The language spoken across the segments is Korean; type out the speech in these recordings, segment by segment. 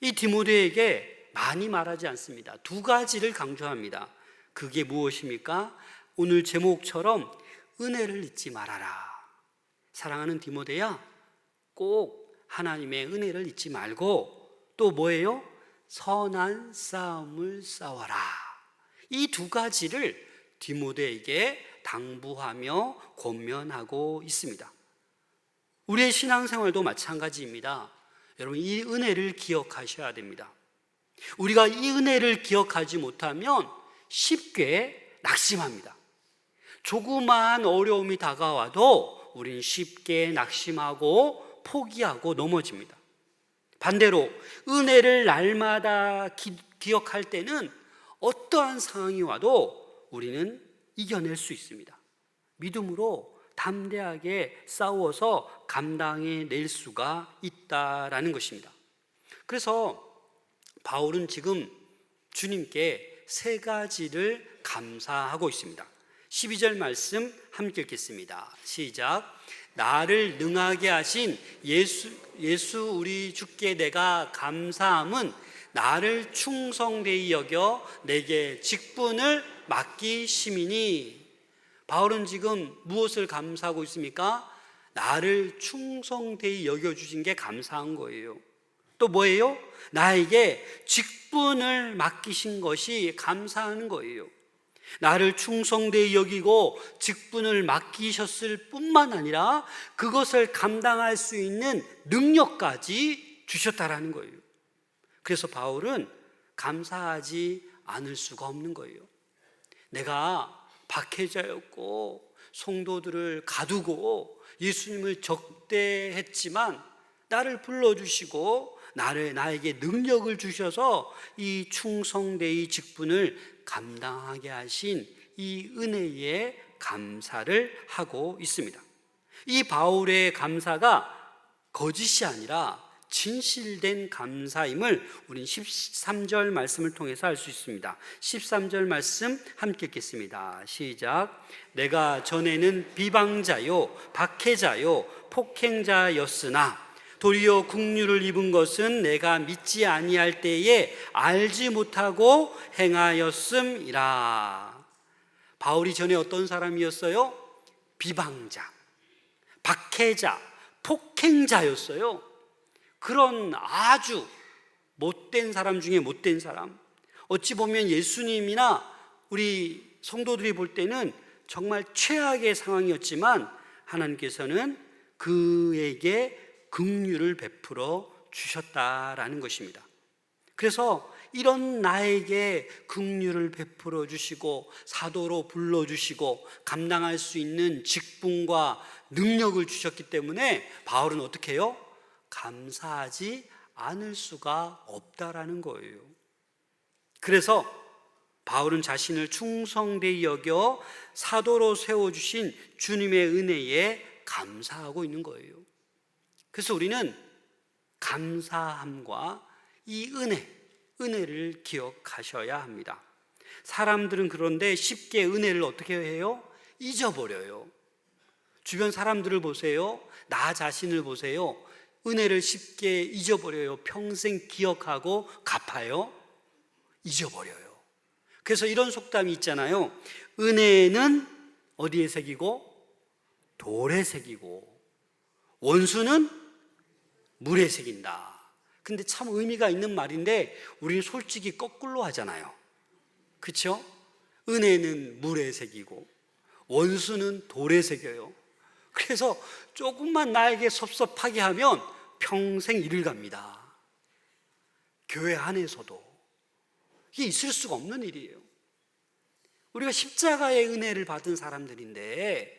이 디모데에게 많이 말하지 않습니다. 두 가지를 강조합니다. 그게 무엇입니까? 오늘 제목처럼 은혜를 잊지 말아라. 사랑하는 디모데야, 꼭 하나님의 은혜를 잊지 말고 또 뭐예요? 선한 싸움을 싸워라. 이 두 가지를 디모데에게 당부하며 권면하고 있습니다. 우리의 신앙생활도 마찬가지입니다. 여러분, 이 은혜를 기억하셔야 됩니다. 우리가 이 은혜를 기억하지 못하면 쉽게 낙심합니다. 조그마한 어려움이 다가와도 우리는 쉽게 낙심하고 포기하고 넘어집니다. 반대로 은혜를 날마다 기억할 때는 어떠한 상황이 와도 우리는 이겨낼 수 있습니다. 믿음으로 담대하게 싸워서 감당해낼 수가 있다라는 것입니다. 그래서 바울은 지금 주님께 세 가지를 감사하고 있습니다. 12절 말씀 함께 읽겠습니다. 시작. 나를 능하게 하신 예수 우리 주께 내가 감사함은 나를 충성되이 여겨 내게 직분을 맡기심이니. 바울은 지금 무엇을 감사하고 있습니까? 나를 충성되이 여겨주신 게 감사한 거예요. 또 뭐예요? 나에게 직분을 맡기신 것이 감사하는 거예요. 나를 충성되이 여기고 직분을 맡기셨을 뿐만 아니라 그것을 감당할 수 있는 능력까지 주셨다라는 거예요. 그래서 바울은 감사하지 않을 수가 없는 거예요. 내가 박해자였고 성도들을 가두고 예수님을 적대했지만 나를 불러주시고 나에게 능력을 주셔서 이 충성되이 직분을 감당하게 하신 이 은혜에 감사를 하고 있습니다. 이 바울의 감사가 거짓이 아니라 진실된 감사임을 우린 13절 말씀을 통해서 알 수 있습니다. 13절 말씀 함께 읽겠습니다. 시작. 내가 전에는 비방자요 박해자요 폭행자였으나 도리어 긍휼을 입은 것은 내가 믿지 아니할 때에 알지 못하고 행하였음이라. 바울이 전에 어떤 사람이었어요? 비방자, 박해자, 폭행자였어요. 그런 아주 못된 사람 중에 못된 사람, 어찌 보면 예수님이나 우리 성도들이 볼 때는 정말 최악의 상황이었지만 하나님께서는 그에게 긍휼을 베풀어 주셨다라는 것입니다. 그래서 이런 나에게 긍휼을 베풀어 주시고 사도로 불러주시고 감당할 수 있는 직분과 능력을 주셨기 때문에 바울은 어떻게 해요? 감사하지 않을 수가 없다라는 거예요. 그래서 바울은 자신을 충성되이 여겨 사도로 세워주신 주님의 은혜에 감사하고 있는 거예요. 그래서 우리는 감사함과 이 은혜를 기억하셔야 합니다. 사람들은 그런데 쉽게 은혜를 어떻게 해요? 잊어버려요. 주변 사람들을 보세요. 나 자신을 보세요. 은혜를 쉽게 잊어버려요. 평생 기억하고 갚아요? 잊어버려요. 그래서 이런 속담이 있잖아요. 은혜는 어디에 새기고? 돌에 새기고 원수는 물에 새긴다. 근데 참 의미가 있는 말인데 우리는 솔직히 거꾸로 하잖아요. 그렇죠? 은혜는 물에 새기고 원수는 돌에 새겨요. 그래서 조금만 나에게 섭섭하게 하면 평생 이를 갑니다. 교회 안에서도 이게 있을 수가 없는 일이에요. 우리가 십자가의 은혜를 받은 사람들인데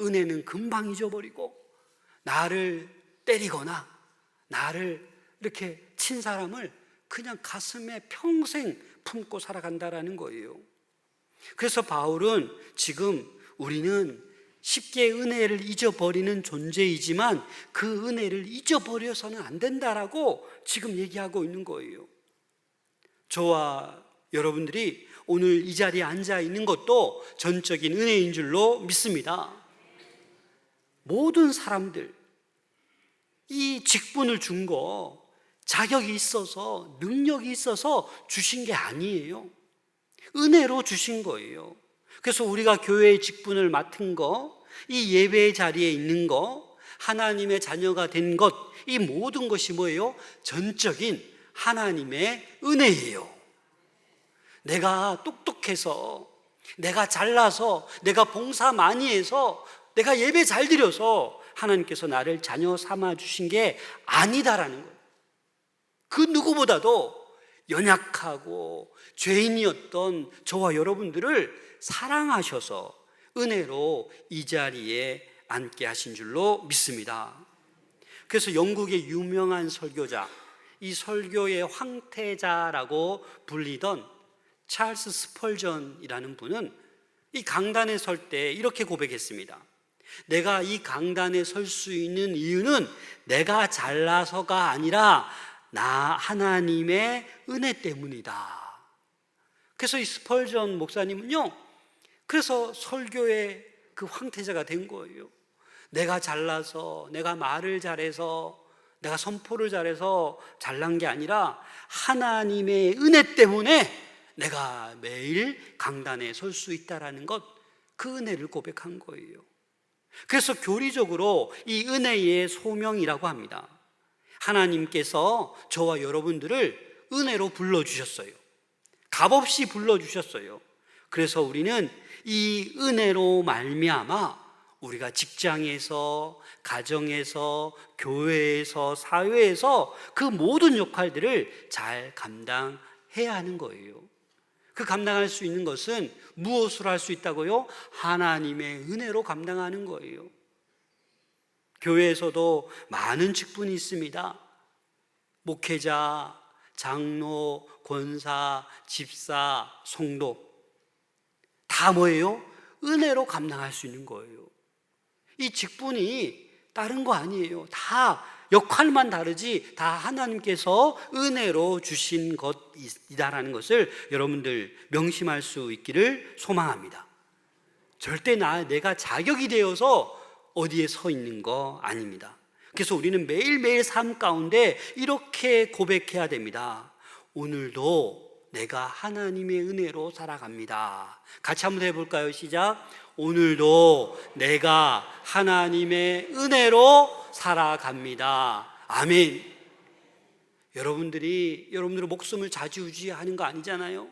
은혜는 금방 잊어버리고 나를 때리거나 나를 이렇게 친 사람을 그냥 가슴에 평생 품고 살아간다라는 거예요. 그래서 바울은 지금 우리는 쉽게 은혜를 잊어버리는 존재이지만 그 은혜를 잊어버려서는 안 된다라고 지금 얘기하고 있는 거예요. 저와 여러분들이 오늘 이 자리에 앉아 있는 것도 전적인 은혜인 줄로 믿습니다. 모든 사람들 이 직분을 준 거 자격이 있어서 능력이 있어서 주신 게 아니에요. 은혜로 주신 거예요. 그래서 우리가 교회의 직분을 맡은 거, 이 예배의 자리에 있는 거, 하나님의 자녀가 된 것, 이 모든 것이 뭐예요? 전적인 하나님의 은혜예요. 내가 똑똑해서, 내가 잘나서, 내가 봉사 많이 해서, 내가 예배 잘 드려서 하나님께서 나를 자녀 삼아 주신 게 아니다라는 거예요. 그 누구보다도 연약하고 죄인이었던 저와 여러분들을 사랑하셔서 은혜로 이 자리에 앉게 하신 줄로 믿습니다. 그래서 영국의 유명한 설교자, 이 설교의 황태자라고 불리던 찰스 스펄전이라는 분은 이 강단에 설 때 이렇게 고백했습니다. 내가 이 강단에 설 수 있는 이유는 내가 잘나서가 아니라 나 하나님의 은혜 때문이다. 그래서 이 스펄전 목사님은요, 그래서 설교의 그 황태자가 된 거예요. 내가 잘나서, 내가 말을 잘해서, 내가 선포를 잘해서 잘난 게 아니라 하나님의 은혜 때문에 내가 매일 강단에 설 수 있다라는 것, 그 은혜를 고백한 거예요. 그래서 교리적으로 이 은혜의 소명이라고 합니다. 하나님께서 저와 여러분들을 은혜로 불러주셨어요. 값없이 불러주셨어요. 그래서 우리는 이 은혜로 말미암아 우리가 직장에서, 가정에서, 교회에서, 사회에서 그 모든 역할들을 잘 감당해야 하는 거예요. 그 감당할 수 있는 것은 무엇으로 할 수 있다고요? 하나님의 은혜로 감당하는 거예요. 교회에서도 많은 직분이 있습니다. 목회자, 장로, 권사, 집사, 성도, 다 뭐예요? 은혜로 감당할 수 있는 거예요. 이 직분이 다른 거 아니에요. 다 역할만 다르지 다 하나님께서 은혜로 주신 것이다라는 것을 여러분들 명심할 수 있기를 소망합니다. 절대 내가 자격이 되어서 어디에 서 있는 거 아닙니다. 그래서 우리는 매일매일 삶 가운데 이렇게 고백해야 됩니다. 오늘도 내가 하나님의 은혜로 살아갑니다. 같이 한번 해볼까요? 시작. 오늘도 내가 하나님의 은혜로 살아갑니다. 아멘. 여러분들의 목숨을 좌지우지하는 거 아니잖아요.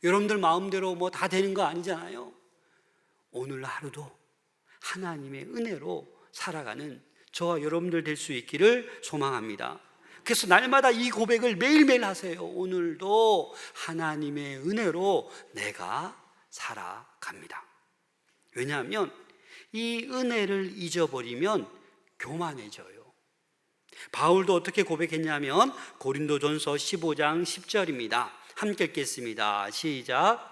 여러분들 마음대로 뭐 다 되는 거 아니잖아요. 오늘 하루도 하나님의 은혜로 살아가는 저와 여러분들 될 수 있기를 소망합니다. 그래서 날마다 이 고백을 매일매일 하세요. 오늘도 하나님의 은혜로 내가 살아갑니다. 왜냐하면 이 은혜를 잊어버리면 교만해져요. 바울도 어떻게 고백했냐면 고린도전서 15장 10절입니다. 함께 읽겠습니다. 시작.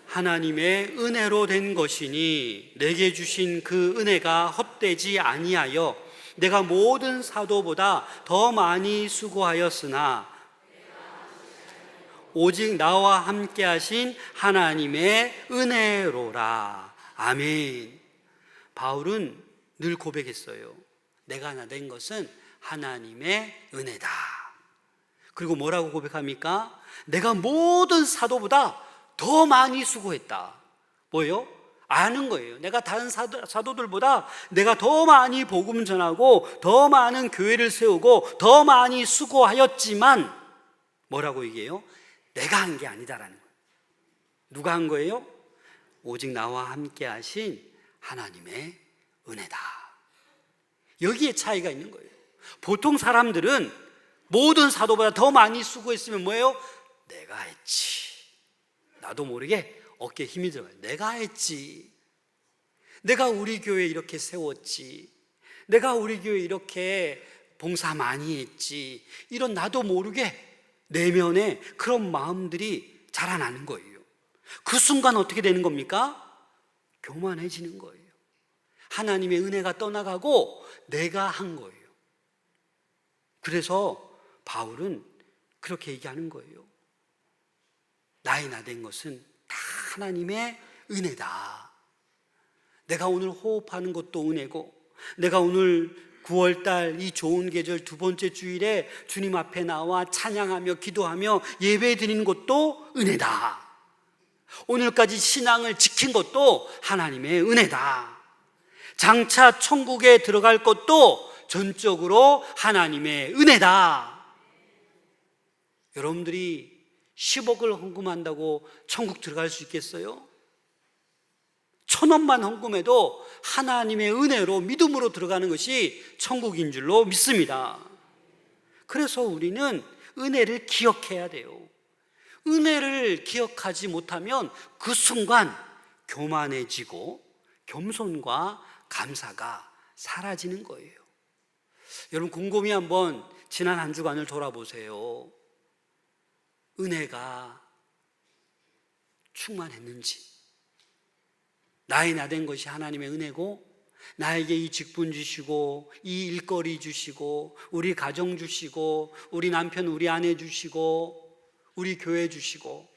하나님의 은혜로 된 것이니 내게 주신 그 은혜가 헛되지 아니하여 내가 모든 사도보다 더 많이 수고하였으나 오직 나와 함께 하신 하나님의 은혜로라. 아멘. 바울은 늘 고백했어요. 내가 나 된 것은 하나님의 은혜다. 그리고 뭐라고 고백합니까? 내가 모든 사도보다 더 많이 수고했다. 뭐예요? 아는 거예요. 내가 다른 사도들보다 내가 더 많이 복음 전하고 더 많은 교회를 세우고 더 많이 수고하였지만 뭐라고 얘기해요? 내가 한 게 아니다라는 거예요. 누가 한 거예요? 오직 나와 함께 하신 하나님의 은혜다. 여기에 차이가 있는 거예요. 보통 사람들은 모든 사도보다 더 많이 수고했으면 뭐예요? 내가 했지. 나도 모르게 어깨에 힘이 들어가요. 내가 했지. 내가 우리 교회 이렇게 세웠지. 내가 우리 교회 이렇게 봉사 많이 했지. 이런 나도 모르게 내면에 그런 마음들이 자라나는 거예요. 그 순간 어떻게 되는 겁니까? 교만해지는 거예요. 하나님의 은혜가 떠나가고 내가 한 거예요. 그래서 바울은 그렇게 얘기하는 거예요. 나의 나 된 것은 다 하나님의 은혜다. 내가 오늘 호흡하는 것도 은혜고, 내가 오늘 9월달 이 좋은 계절 두 번째 주일에 주님 앞에 나와 찬양하며 기도하며 예배 드리는 것도 은혜다. 오늘까지 신앙을 지킨 것도 하나님의 은혜다. 장차 천국에 들어갈 것도 전적으로 하나님의 은혜다. 여러분들이 10억을 헌금한다고 천국 들어갈 수 있겠어요? 1,000원만 헌금해도 하나님의 은혜로 믿음으로 들어가는 것이 천국인 줄로 믿습니다. 그래서 우리는 은혜를 기억해야 돼요. 은혜를 기억하지 못하면 그 순간 교만해지고 겸손과 감사가 사라지는 거예요. 여러분 곰곰이 한번 지난 한 주간을 돌아보세요. 은혜가 충만했는지, 나의 나된 것이 하나님의 은혜고 나에게 이 직분 주시고 이 일거리 주시고 우리 가정 주시고 우리 남편 우리 아내 주시고 우리 교회 주시고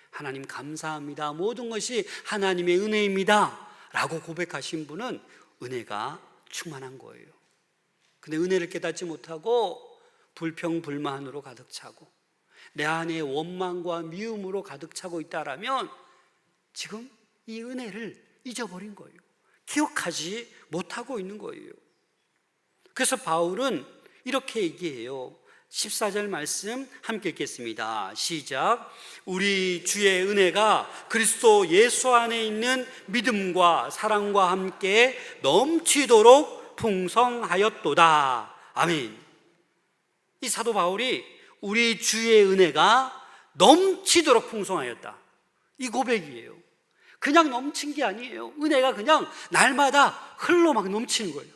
하나님 감사합니다, 모든 것이 하나님의 은혜입니다 라고 고백하신 분은 은혜가 충만한 거예요. 근데 은혜를 깨닫지 못하고 불평불만으로 가득 차고 내 안에 원망과 미움으로 가득 차고 있다라면 지금 이 은혜를 잊어버린 거예요. 기억하지 못하고 있는 거예요. 그래서 바울은 이렇게 얘기해요. 14절 말씀 함께 읽겠습니다. 시작. 우리 주의 은혜가 그리스도 예수 안에 있는 믿음과 사랑과 함께 넘치도록 풍성하였도다. 아멘. 이 사도 바울이 우리 주의 은혜가 넘치도록 풍성하였다, 이 고백이에요. 그냥 넘친 게 아니에요. 은혜가 그냥 날마다 흘러 막 넘치는 거예요.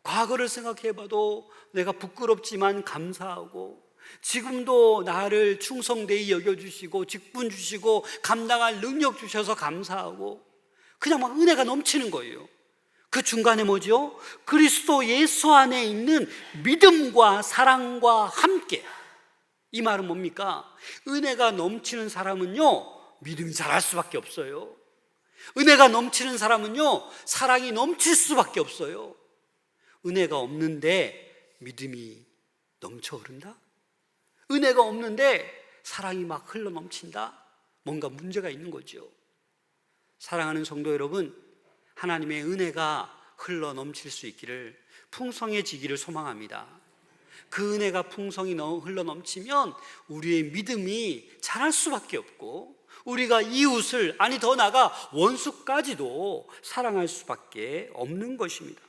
과거를 생각해 봐도 내가 부끄럽지만 감사하고 지금도 나를 충성되이 여겨주시고 직분 주시고 감당할 능력 주셔서 감사하고 그냥 막 은혜가 넘치는 거예요. 그 중간에 뭐죠? 그리스도 예수 안에 있는 믿음과 사랑과 함께. 이 말은 뭡니까? 은혜가 넘치는 사람은요 믿음이 자랄 수밖에 없어요. 은혜가 넘치는 사람은요 사랑이 넘칠 수밖에 없어요. 은혜가 없는데 믿음이 넘쳐 흐른다? 은혜가 없는데 사랑이 막 흘러 넘친다? 뭔가 문제가 있는 거죠. 사랑하는 성도 여러분, 하나님의 은혜가 흘러 넘칠 수 있기를, 풍성해지기를 소망합니다. 그 은혜가 풍성히 흘러 넘치면 우리의 믿음이 자랄 수밖에 없고 우리가 이웃을, 아니 더 나아가 원수까지도 사랑할 수밖에 없는 것입니다.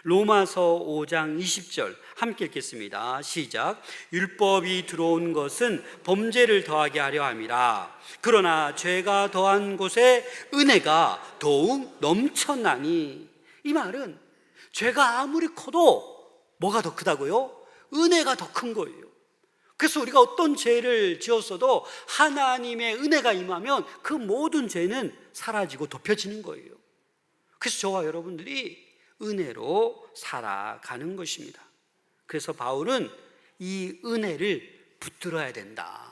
로마서 5장 20절 함께 읽겠습니다. 시작. 율법이 들어온 것은 범죄를 더하게 하려 함이라. 그러나 죄가 더한 곳에 은혜가 더욱 넘쳤나니. 이 말은 죄가 아무리 커도 뭐가 더 크다고요? 은혜가 더 큰 거예요. 그래서 우리가 어떤 죄를 지었어도 하나님의 은혜가 임하면 그 모든 죄는 사라지고 덮여지는 거예요. 그래서 저와 여러분들이 은혜로 살아가는 것입니다. 그래서 바울은 이 은혜를 붙들어야 된다,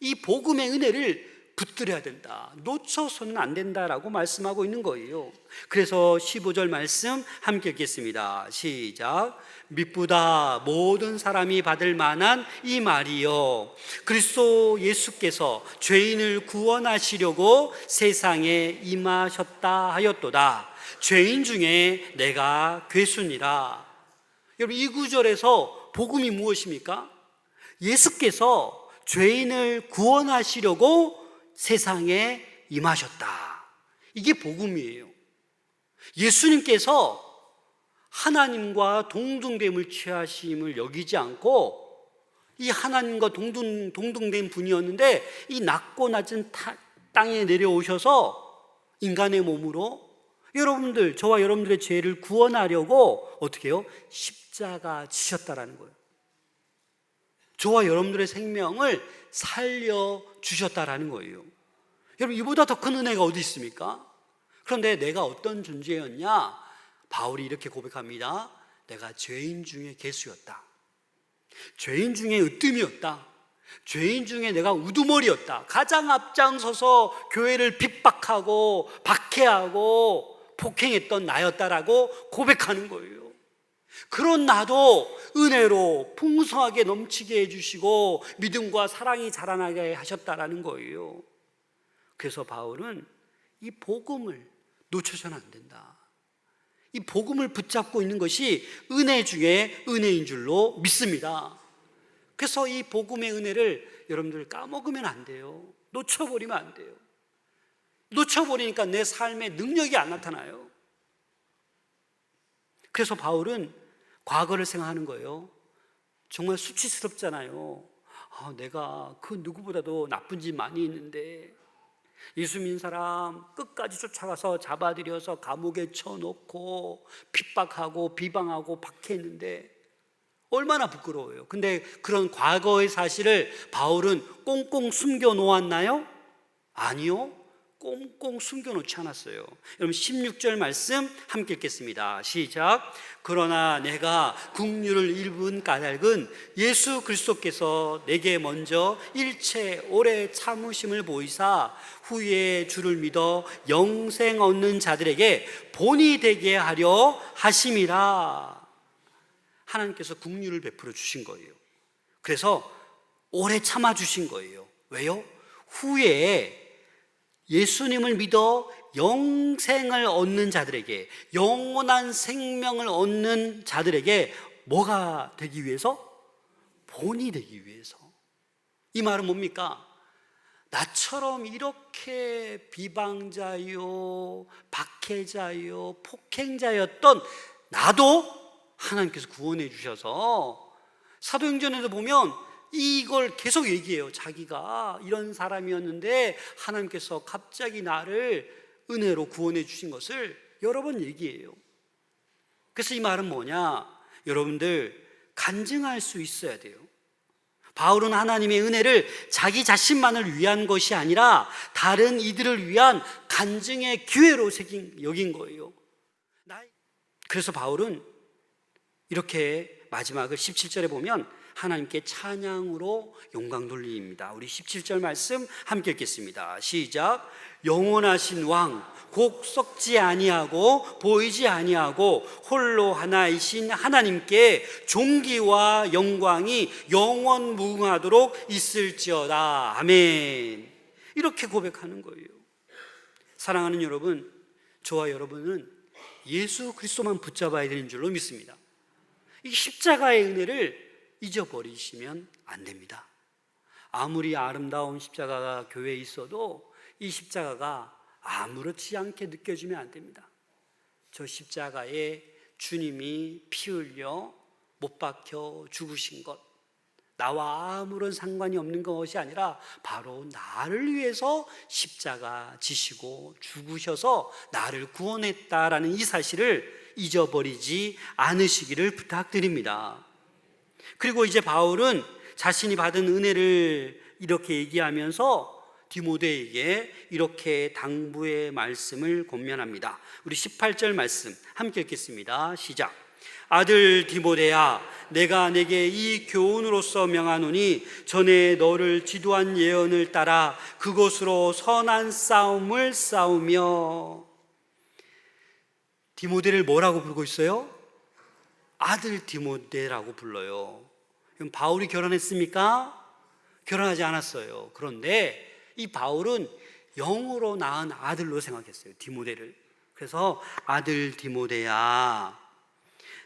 이 복음의 은혜를 붙들어야 된다, 놓쳐서는 안 된다라고 말씀하고 있는 거예요. 그래서 15절 말씀 함께 읽겠습니다. 시작. 믿보다 모든 사람이 받을 만한 이 말이요, 그리스도 예수께서 죄인을 구원하시려고 세상에 임하셨다 하였도다. 죄인 중에 내가 괴순이라. 여러분 이 구절에서 복음이 무엇입니까? 예수께서 죄인을 구원하시려고 세상에 임하셨다. 이게 복음이에요. 예수님께서 하나님과 동등됨을 취하심을 여기지 않고 이 하나님과 동등된 분이었는데 이 낮고 낮은 땅에 내려오셔서 인간의 몸으로 여러분들, 저와 여러분들의 죄를 구원하려고 어떻게 해요? 십자가 지셨다라는 거예요. 저와 여러분들의 생명을 살려주셨다라는 거예요. 여러분 이보다 더 큰 은혜가 어디 있습니까? 그런데 내가 어떤 존재였냐? 바울이 이렇게 고백합니다. 내가 죄인 중에 괴수였다, 죄인 중에 으뜸이었다, 죄인 중에 내가 우두머리였다. 가장 앞장서서 교회를 핍박하고 박해하고 폭행했던 나였다라고 고백하는 거예요. 그런 나도 은혜로 풍성하게 넘치게 해주시고 믿음과 사랑이 자라나게 하셨다라는 거예요. 그래서 바울은 이 복음을 놓쳐서는 안 된다. 이 복음을 붙잡고 있는 것이 은혜 중에 은혜인 줄로 믿습니다. 그래서 이 복음의 은혜를 여러분들 까먹으면 안 돼요. 놓쳐버리면 안 돼요. 놓쳐버리니까 내 삶에 능력이 안 나타나요. 그래서 바울은 과거를 생각하는 거예요. 정말 수치스럽잖아요. 내가 그 누구보다도 나쁜 짓 많이 했는데 예수 믿는 사람 끝까지 쫓아가서 잡아들여서 감옥에 쳐놓고 핍박하고 비방하고 박해했는데 얼마나 부끄러워요. 근데 그런 과거의 사실을 바울은 꽁꽁 숨겨 놓았나요? 아니요, 꽁꽁 숨겨놓지 않았어요. 여러분 16절 말씀 함께 읽겠습니다. 시작. 그러나 내가 긍휼을 입은 까닭은 예수 그리스도께서 내게 먼저 일체 오래 참으심을 보이사 후에 주를 믿어 영생 얻는 자들에게 본이 되게 하려 하심이라. 하나님께서 긍휼을 베풀어 주신 거예요. 그래서 오래 참아 주신 거예요. 왜요? 후에 예수님을 믿어 영생을 얻는 자들에게, 영원한 생명을 얻는 자들에게 뭐가 되기 위해서? 본이 되기 위해서. 이 말은 뭡니까? 나처럼 이렇게 비방자요, 박해자요, 폭행자였던 나도 하나님께서 구원해 주셔서, 사도행전에도 보면 이걸 계속 얘기해요. 자기가 이런 사람이었는데 하나님께서 갑자기 나를 은혜로 구원해 주신 것을 여러 번 얘기해요. 그래서 이 말은 뭐냐? 여러분들 간증할 수 있어야 돼요. 바울은 하나님의 은혜를 자기 자신만을 위한 것이 아니라 다른 이들을 위한 간증의 기회로 여긴 거예요. 그래서 바울은 이렇게 마지막을 17절에 보면 하나님께 찬양으로 영광 돌립니다. 우리 17절 말씀 함께 읽겠습니다. 시작. 영원하신 왕, 곧 썩지 아니하고 보이지 아니하고 홀로 하나이신 하나님께 존귀와 영광이 영원 무궁하도록 있을지어다. 아멘. 이렇게 고백하는 거예요. 사랑하는 여러분, 저와 여러분은 예수 그리스도만 붙잡아야 되는 줄로 믿습니다. 이 십자가의 은혜를 잊어버리시면 안 됩니다. 아무리 아름다운 십자가가 교회에 있어도 이 십자가가 아무렇지 않게 느껴지면 안 됩니다. 저 십자가에 주님이 피 흘려 못 박혀 죽으신 것, 나와 아무런 상관이 없는 것이 아니라 바로 나를 위해서 십자가 지시고 죽으셔서 나를 구원했다라는 이 사실을 잊어버리지 않으시기를 부탁드립니다. 그리고 이제 바울은 자신이 받은 은혜를 이렇게 얘기하면서 디모데에게 이렇게 당부의 말씀을 권면합니다. 우리 18절 말씀 함께 읽겠습니다. 시작. 아들 디모데야, 내가 내게 이 교훈으로서 명하노니 전에 너를 지도한 예언을 따라 그것으로 선한 싸움을 싸우며. 디모데를 뭐라고 부르고 있어요? 아들 디모데라고 불러요. 그럼 바울이 결혼했습니까? 결혼하지 않았어요. 그런데 이 바울은 영으로 낳은 아들로 생각했어요, 디모데를. 그래서 아들 디모데야,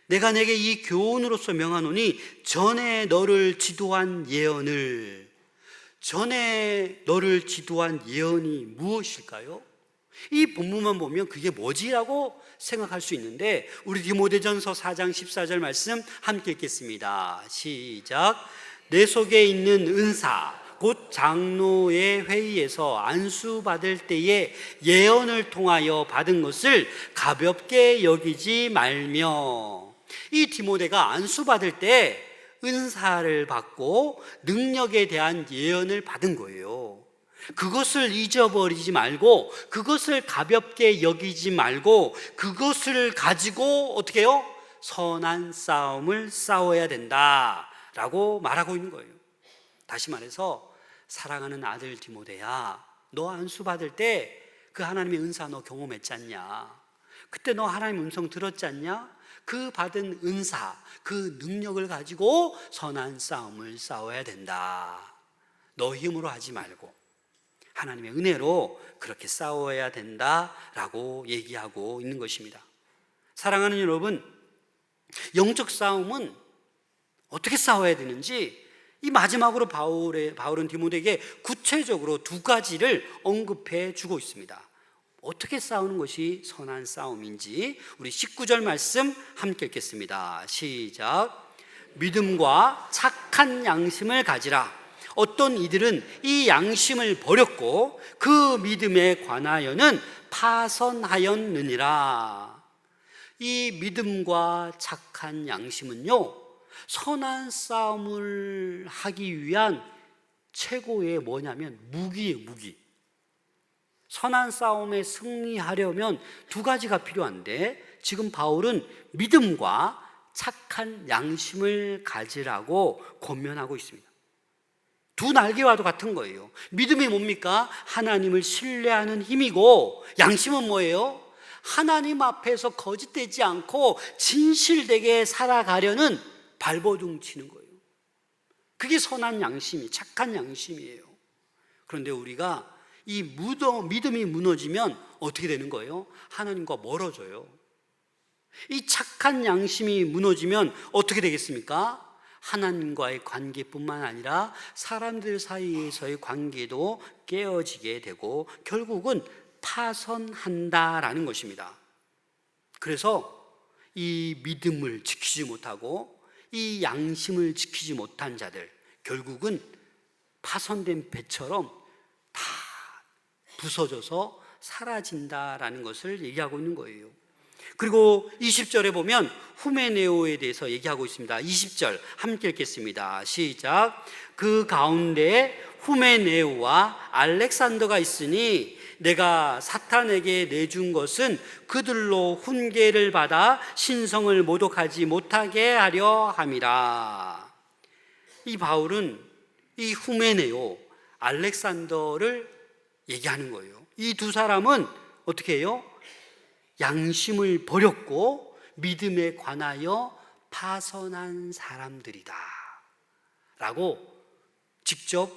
내가 내게 이 교훈으로서 명하노니 전에 너를 지도한 예언을. 전에 너를 지도한 예언이 무엇일까요? 이 본문만 보면 그게 뭐지라고 생각할 수 있는데 우리 디모데전서 4장 14절 말씀 함께 읽겠습니다. 시작. 내 속에 있는 은사 곧 장로의 회의에서 안수받을 때에 예언을 통하여 받은 것을 가볍게 여기지 말며. 이 디모데가 안수받을 때 은사를 받고 능력에 대한 예언을 받은 거예요. 그것을 잊어버리지 말고, 그것을 가볍게 여기지 말고, 그것을 가지고 어떻게 해요? 선한 싸움을 싸워야 된다라고 말하고 있는 거예요. 다시 말해서 사랑하는 아들 디모데야, 너 안수 받을 때 그 하나님의 은사 너 경험했지 않냐? 그때 너 하나님 음성 들었지 않냐? 그 받은 은사, 그 능력을 가지고 선한 싸움을 싸워야 된다. 너 힘으로 하지 말고 하나님의 은혜로 그렇게 싸워야 된다라고 얘기하고 있는 것입니다. 사랑하는 여러분, 영적 싸움은 어떻게 싸워야 되는지 이 마지막으로 바울은 디모데에게 구체적으로 두 가지를 언급해 주고 있습니다. 어떻게 싸우는 것이 선한 싸움인지 우리 19절 말씀 함께 읽겠습니다. 시작. 믿음과 착한 양심을 가지라. 어떤 이들은 이 양심을 버렸고 그 믿음에 관하여는 파선하였느니라. 이 믿음과 착한 양심은요, 선한 싸움을 하기 위한 최고의 뭐냐면 무기예요, 무기. 선한 싸움에 승리하려면 두 가지가 필요한데 지금 바울은 믿음과 착한 양심을 가지라고 권면하고 있습니다. 두 날개와도 같은 거예요. 믿음이 뭡니까? 하나님을 신뢰하는 힘이고, 양심은 뭐예요? 하나님 앞에서 거짓되지 않고 진실되게 살아가려는 발버둥 치는 거예요. 그게 선한 양심이, 착한 양심이에요. 그런데 우리가 이 믿음이 무너지면 어떻게 되는 거예요? 하나님과 멀어져요. 이 착한 양심이 무너지면 어떻게 되겠습니까? 하나님과의 관계뿐만 아니라 사람들 사이에서의 관계도 깨어지게 되고 결국은 파선한다라는 것입니다. 그래서 이 믿음을 지키지 못하고 이 양심을 지키지 못한 자들, 결국은 파선된 배처럼 다 부서져서 사라진다라는 것을 얘기하고 있는 거예요. 그리고 20절에 보면 후메네오에 대해서 얘기하고 있습니다. 20절 함께 읽겠습니다. 시작. 그 가운데 후메네오와 알렉산더가 있으니 내가 사탄에게 내준 것은 그들로 훈계를 받아 신성을 모독하지 못하게 하려 함이라. 이 바울은 이 후메네오, 알렉산더를 얘기하는 거예요. 이 두 사람은 어떻게 해요? 양심을 버렸고 믿음에 관하여 파선한 사람들이다 라고 직접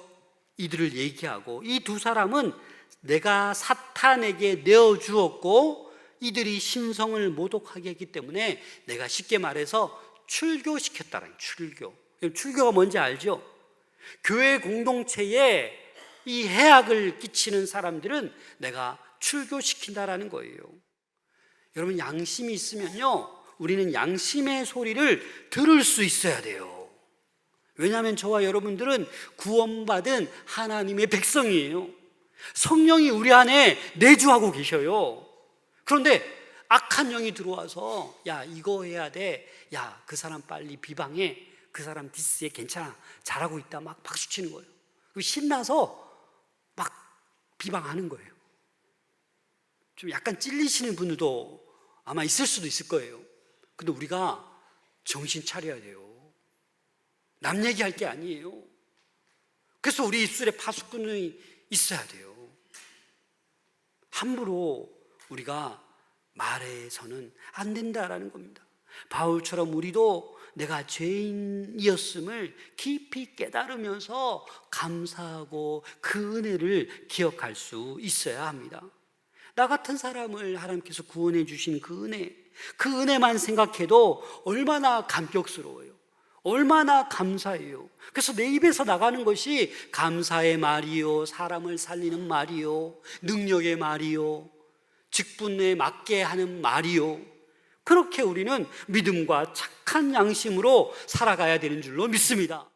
이들을 얘기하고, 이 두 사람은 내가 사탄에게 내어주었고 이들이 신성을 모독하게 했기 때문에 내가 쉽게 말해서 출교시켰다라는, 출교가 뭔지 알죠? 교회 공동체에 이 해악을 끼치는 사람들은 내가 출교시킨다라는 거예요. 여러분, 양심이 있으면요, 우리는 양심의 소리를 들을 수 있어야 돼요. 왜냐하면 저와 여러분들은 구원받은 하나님의 백성이에요. 성령이 우리 안에 내주하고 계셔요. 그런데 악한 영이 들어와서 야, 이거 해야 돼, 야, 그 사람 빨리 비방해, 그 사람 디스해, 괜찮아, 잘하고 있다, 막 박수치는 거예요. 신나서 막 비방하는 거예요. 좀 약간 찔리시는 분들도 아마 있을 수도 있을 거예요. 근데 우리가 정신 차려야 돼요. 남 얘기할 게 아니에요. 그래서 우리 입술에 파수꾼이 있어야 돼요. 함부로 우리가 말해서는 안 된다라는 겁니다. 바울처럼 우리도 내가 죄인이었음을 깊이 깨달으면서 감사하고 그 은혜를 기억할 수 있어야 합니다. 나 같은 사람을 하나님께서 구원해 주신 그 은혜만 생각해도 얼마나 감격스러워요. 얼마나 감사해요. 그래서 내 입에서 나가는 것이 감사의 말이요, 사람을 살리는 말이요, 능력의 말이요, 직분에 맞게 하는 말이요, 그렇게 우리는 믿음과 착한 양심으로 살아가야 되는 줄로 믿습니다.